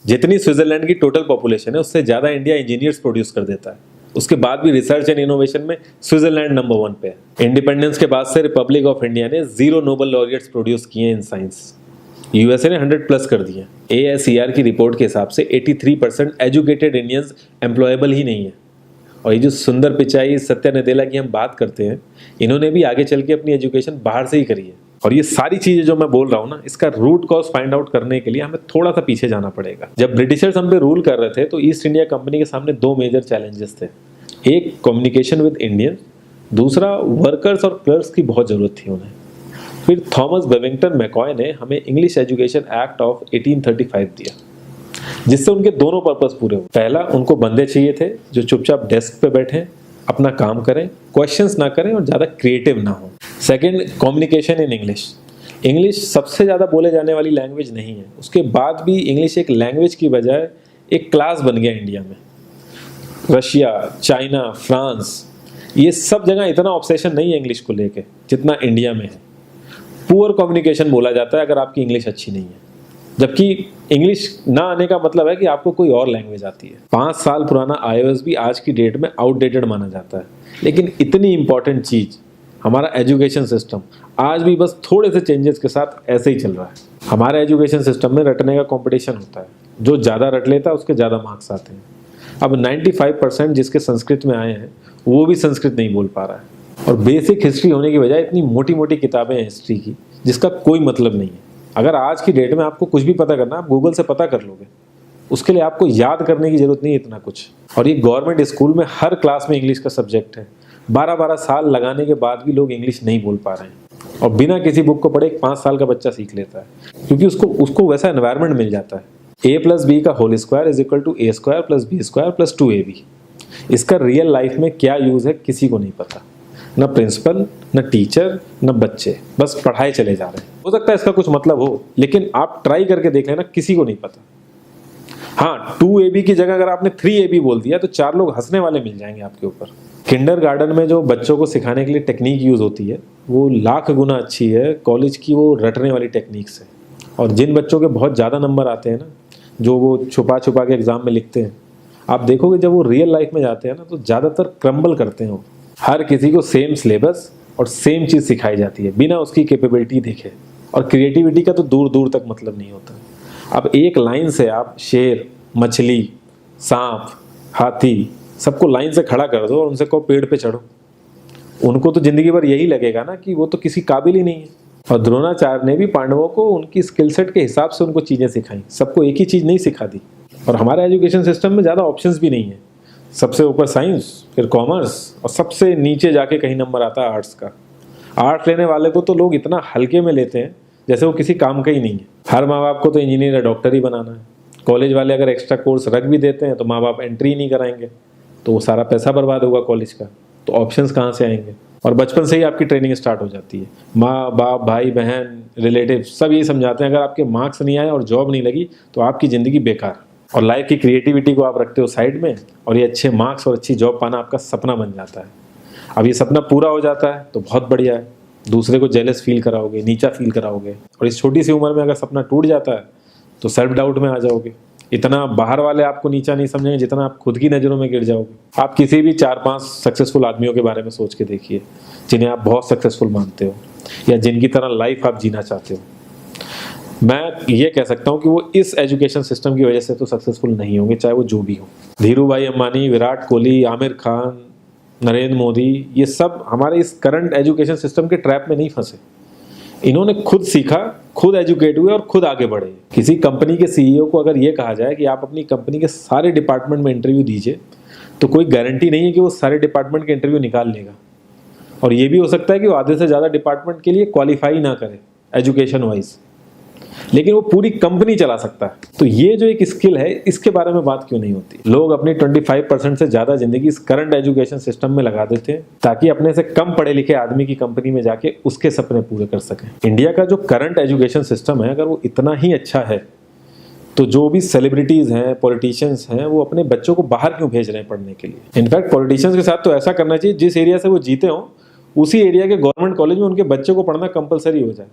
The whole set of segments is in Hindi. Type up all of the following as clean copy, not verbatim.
जितनी स्विट्जरलैंड की टोटल पॉपुलेशन है उससे ज़्यादा इंडिया इंजीनियर्स प्रोड्यूस कर देता है। उसके बाद भी रिसर्च एंड इनोवेशन में स्विट्जरलैंड नंबर 1 पे है। इंडिपेंडेंस के बाद से रिपब्लिक ऑफ इंडिया ने 0 नोबेल लॉरियट्स प्रोड्यूस किए इन साइंस। यूएसए ने 100+ कर दिए। ASER की रिपोर्ट के हिसाब से 83% एजुकेटेड इंडियंस एम्प्लॉयबल ही नहीं है। और ये जो सुंदर पिचाई, सत्या नदेला की हम बात करते हैं, इन्होंने भी आगे चल के अपनी एजुकेशन बाहर से ही करी है। और ये सारी चीजें जो मैं बोल रहा हूँ ना, इसका रूट कॉज फाइंड आउट करने के लिए हमें थोड़ा सा पीछे जाना पड़ेगा। जब ब्रिटिशर्स हम पे रूल कर रहे थे तो ईस्ट इंडिया कंपनी के सामने 2 मेजर चैलेंजेस थे। एक कम्युनिकेशन विद इंडियन, दूसरा वर्कर्स और क्लर्क्स की बहुत जरूरत थी उन्हें। फिर थॉमस बेविंगटन मैकॉय ने हमें इंग्लिश एजुकेशन एक्ट ऑफ 1835 दिया, जिससे उनके दोनों पर्पस पूरे हुए। पहला, उनको बंदे चाहिए थे जो चुपचाप डेस्क पे बैठे, अपना काम करें, क्वेश्चंस ना करें और ज़्यादा क्रिएटिव ना हो। Second, communication in English. English सबसे ज़्यादा बोले जाने वाली लैंग्वेज नहीं है, उसके बाद भी इंग्लिश एक लैंग्वेज की बजाय एक क्लास बन गया इंडिया में। रशिया, चाइना, फ्रांस, ये सब जगह इतना ऑब्सेशन नहीं है इंग्लिश को लेके जितना इंडिया में है। पुअर कम्युनिकेशन बोला जाता है अगर आपकी इंग्लिश अच्छी नहीं है, जबकि इंग्लिश ना आने का मतलब है कि आपको कोई और लैंग्वेज आती है। 5 साल पुराना iOS भी आज की डेट में आउटडेटेड माना जाता है। लेकिन इतनी इंपॉर्टेंट चीज़ हमारा एजुकेशन सिस्टम आज भी बस थोड़े से चेंजेस के साथ ऐसे ही चल रहा है। हमारे एजुकेशन सिस्टम में रटने का कंपटीशन होता है, जो ज़्यादा रट लेता है उसके ज़्यादा मार्क्स आते हैं। अब 95% जिसके संस्कृत में आए हैं वो भी संस्कृत नहीं बोल पा रहा है। और बेसिक हिस्ट्री होने की बजाय इतनी मोटी मोटी किताबें हैं हिस्ट्री की जिसका कोई मतलब नहीं है। अगर आज की डेट में आपको कुछ भी पता करना, आप गूगल से पता कर लोगे, उसके लिए आपको याद करने की जरूरत नहीं है इतना कुछ। और ये गवर्नमेंट स्कूल में हर क्लास में इंग्लिश का सब्जेक्ट है। 12-12 साल लगाने के बाद भी लोग इंग्लिश नहीं बोल पा रहे हैं, और बिना किसी बुक को पढ़े 5 साल का बच्चा सीख लेता है, क्योंकि उसको वैसा एनवायरनमेंट मिल जाता है। A+B का whole square is equal to A² + B² + 2AB। इसका रियल लाइफ में क्या यूज है किसी को नहीं पता, न प्रिंसिपल, न टीचर, न बच्चे, बस पढ़ाए चले जा रहे हैं। हो सकता है इसका कुछ मतलब हो, लेकिन आप ट्राई करके देख लेना, किसी को नहीं पता। हाँ, 2AB की जगह अगर आपने 3AB बोल दिया तो 4 लोग हंसने वाले मिल जाएंगे आपके ऊपर। किंडरगार्टन में जो बच्चों को सिखाने के लिए टेक्निक यूज होती है वो लाख गुना अच्छी है कॉलेज की वो रटने वाली टेक्निक से। और जिन बच्चों के बहुत ज़्यादा नंबर आते हैं ना, जो वो छुपा छुपा के एग्जाम में लिखते हैं, आप देखोगे जब वो रियल लाइफ में जाते हैं ना तो ज़्यादातर क्रम्बल करते हैं वो। हर किसी को सेम सिलेबस और सेम चीज़ सिखाई जाती है बिना उसकी कैपेबिलिटी देखे, और क्रिएटिविटी का तो दूर दूर तक मतलब नहीं होता। अब एक लाइन से आप शेर, मछली, सांप, हाथी सबको लाइन से खड़ा कर दो और उनसे कहो पेड़ पे चढ़ो, उनको तो जिंदगी भर यही लगेगा ना कि वो तो किसी काबिल ही नहीं है। और द्रोणाचार्य ने भी पांडवों को उनकी स्किल सेट के हिसाब से उनको चीज़ें सिखाई, सबको एक ही चीज़ नहीं सिखा दी। और हमारे एजुकेशन सिस्टम में ज़्यादा ऑप्शंस भी नहीं है। सबसे ऊपर साइंस, फिर कॉमर्स, और सबसे नीचे जाके कहीं नंबर आता है आर्ट्स का। आर्ट्स लेने वाले को तो लोग इतना हल्के में लेते हैं जैसे वो किसी काम का ही नहीं है। हर माँ बाप को तो इंजीनियर या डॉक्टर ही बनाना है। कॉलेज वाले अगर एक्स्ट्रा कोर्स रख भी देते हैं तो माँ बाप एंट्री नहीं कराएंगे, तो वो सारा पैसा बर्बाद होगा कॉलेज का। तो ऑप्शंस कहाँ से आएंगे? और बचपन से ही आपकी ट्रेनिंग स्टार्ट हो जाती है। माँ बाप, भाई बहन, रिलेटिव सब यही समझाते हैं अगर आपके मार्क्स नहीं आए और जॉब नहीं लगी तो आपकी ज़िंदगी बेकार। और लाइफ की क्रिएटिविटी को आप रखते हो साइड में, और ये अच्छे मार्क्स और अच्छी जॉब पाना आपका सपना बन जाता है। अब ये सपना पूरा हो जाता है तो बहुत बढ़िया है, दूसरे को जेलस फील कराओगे, नीचा फील कराओगे। और इस छोटी सी उम्र में अगर सपना टूट जाता है तो सेल्फ डाउट में आ जाओगे। इतना बाहर वाले आपको नीचा नहीं समझेंगे जितना आप खुद की नज़रों में गिर जाओगे। आप किसी भी 4-5 सक्सेसफुल आदमियों के बारे में सोच के देखिए जिन्हें आप बहुत सक्सेसफुल मानते हो, या जिनकी तरह लाइफ आप जीना चाहते हो। मैं ये कह सकता हूँ कि वो इस एजुकेशन सिस्टम की वजह से तो सक्सेसफुल नहीं होंगे, चाहे वो जो भी हो। धीरू भाई अंबानी, विराट कोहली, आमिर खान, नरेंद्र मोदी, ये सब हमारे इस करंट एजुकेशन सिस्टम के ट्रैप में नहीं फंसे। इन्होंने खुद सीखा, खुद एजुकेट हुए और खुद आगे बढ़े। किसी कंपनी के सीईओ को अगर ये कहा जाए कि आप अपनी कंपनी के सारे डिपार्टमेंट में इंटरव्यू दीजिए, तो कोई गारंटी नहीं है कि वो सारे डिपार्टमेंट के इंटरव्यू निकाल लेगा। और ये भी हो सकता है कि वो आधे से ज़्यादा डिपार्टमेंट के लिए क्वालिफाई ना करे एजुकेशन वाइज, लेकिन वो पूरी कंपनी चला सकता है। तो ये जो एक स्किल है, इसके बारे में बात क्यों नहीं होती? लोग अपनी 25% से ज़्यादा जिंदगी इस करंट एजुकेशन सिस्टम में लगा देते हैं ताकि अपने से कम पढ़े लिखे आदमी की कंपनी में जाके उसके सपने पूरे कर सकें। इंडिया का जो करंट एजुकेशन सिस्टम है, अगर वो इतना ही अच्छा है तो जो भी सेलिब्रिटीज़ हैं, पॉलिटिशियंस हैं, वो अपने बच्चों को बाहर क्यों भेज रहे हैं पढ़ने के लिए? इनफैक्ट पॉलिटिशियंस के साथ तो ऐसा करना चाहिए, जिस एरिया से वो जीते हों उसी एरिया के गवर्नमेंट कॉलेज में उनके बच्चे को पढ़ना कंपलसरी हो जाए,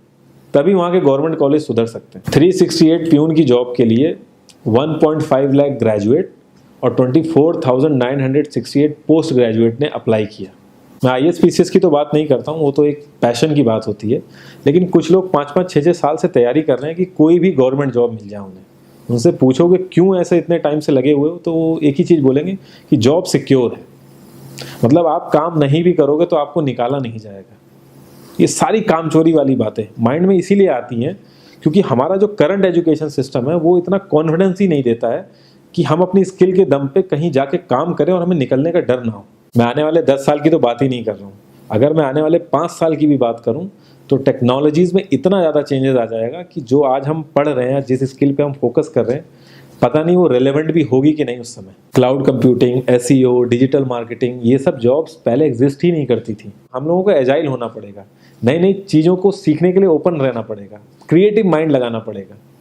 तभी वहाँ के गवर्नमेंट कॉलेज सुधर सकते हैं। 368 प्यून की जॉब के लिए 1.5 लाख ग्रेजुएट और 24,968 पोस्ट ग्रेजुएट ने अप्लाई किया। मैं IAS PCS की तो बात नहीं करता हूँ, वो तो एक पैशन की बात होती है, लेकिन कुछ लोग 5-5, 6-6 साल से तैयारी कर रहे हैं कि कोई भी गवर्नमेंट जॉब मिल जाए उन्हें। उनसे पूछोगे क्यों ऐसे इतने टाइम से लगे हुए हो, तो वो एक ही चीज़ बोलेंगे कि जॉब सिक्योर है। मतलब आप काम नहीं भी करोगे तो आपको निकाला नहीं जाएगा। ये सारी कामचोरी वाली बातें माइंड में इसीलिए आती हैं क्योंकि हमारा जो करंट एजुकेशन सिस्टम है वो इतना कॉन्फिडेंस ही नहीं देता है कि हम अपनी स्किल के दम पे कहीं जाके काम करें और हमें निकलने का डर ना हो। मैं आने वाले 10 साल की तो बात ही नहीं कर रहा हूँ, अगर मैं आने वाले 5 साल की भी बात करूँ तो टेक्नोलॉजीज़ में इतना ज़्यादा चेंजेस आ जाएगा कि जो आज हम पढ़ रहे हैं, जिस स्किल पे हम फोकस कर रहे हैं, पता नहीं वो रेलेवेंट भी होगी कि नहीं उस समय। Cloud computing, SEO, digital marketing, ये सब जॉब्स पहले एग्जिस्ट ही नहीं करती थी। हम लोगों को एजाइल होना पड़ेगा, नई नई चीज़ों को सीखने के लिए ओपन रहना पड़ेगा, क्रिएटिव माइंड लगाना पड़ेगा।